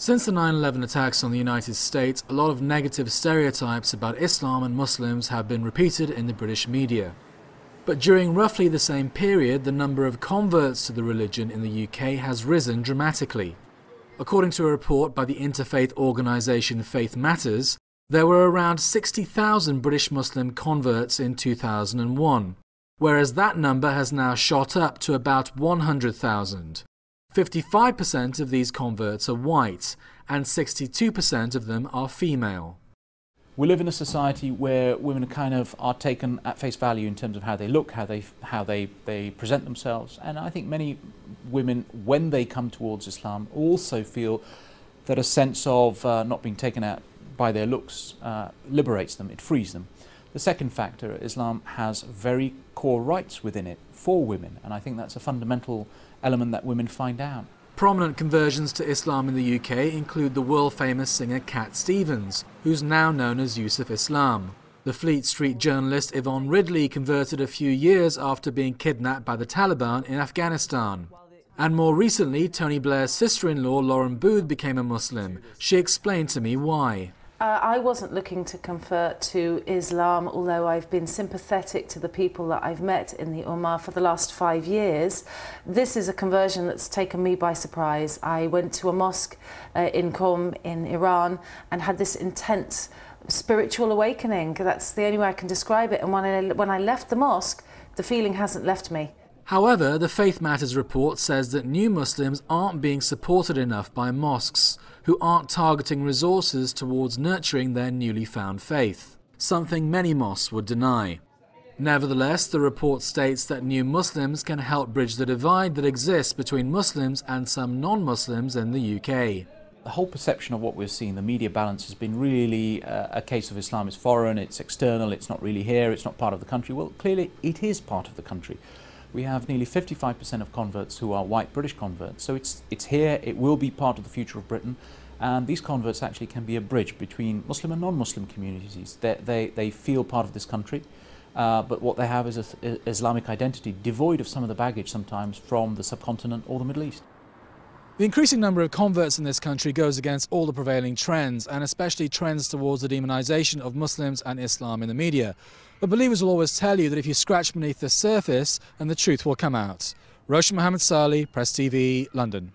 Since the 9/11 attacks on the United States, a lot of negative stereotypes about Islam and Muslims have been repeated in the British media. But during roughly the same period, the number of converts to the religion in the UK has risen dramatically. According to a report by the interfaith organisation Faith Matters, there were around 60,000 British Muslim converts in 2001, whereas that number has now shot up to about 100,000. 55% of these converts are white, and 62% of them are female. We live in a society where women kind of are taken at face value in terms of how they look, how they present themselves, and I think many women, when they come towards Islam, also feel that a sense of not being taken out by their looks liberates them, it frees them. The second factor, Islam has very core rights within it for women, and I think that's a fundamental element that women find out. Prominent conversions to Islam in the UK include the world-famous singer Cat Stevens, who's now known as Yusuf Islam. The Fleet Street journalist Yvonne Ridley converted a few years after being kidnapped by the Taliban in Afghanistan. And more recently, Tony Blair's sister-in-law Lauren Booth became a Muslim. She explained to me why. I wasn't looking to convert to Islam, although I've been sympathetic to the people that I've met in the Ummah for the last 5 years. This is a conversion that's taken me by surprise. I went to a mosque in Qom in Iran and had this intense spiritual awakening. That's the only way I can describe it. And when I left the mosque, the feeling hasn't left me. However, the Faith Matters report says that new Muslims aren't being supported enough by mosques, who aren't targeting resources towards nurturing their newly found faith, something many mosques would deny. Nevertheless, the report states that new Muslims can help bridge the divide that exists between Muslims and some non-Muslims in the UK. The whole perception of what we're seeing, the media balance, has been really a case of Islam is foreign, it's external, it's not really here, it's not part of the country. Well, clearly it is part of the country. We have nearly 55% of converts who are white British converts, so it's here, it will be part of the future of Britain, and these converts actually can be a bridge between Muslim and non-Muslim communities. They feel part of this country, but what they have is an Islamic identity devoid of some of the baggage sometimes from the subcontinent or the Middle East. The increasing number of converts in this country goes against all the prevailing trends, and especially trends towards the demonisation of Muslims and Islam in the media. But believers will always tell you that if you scratch beneath the surface, then the truth will come out. Roshan Mohammed Salih, Press TV, London.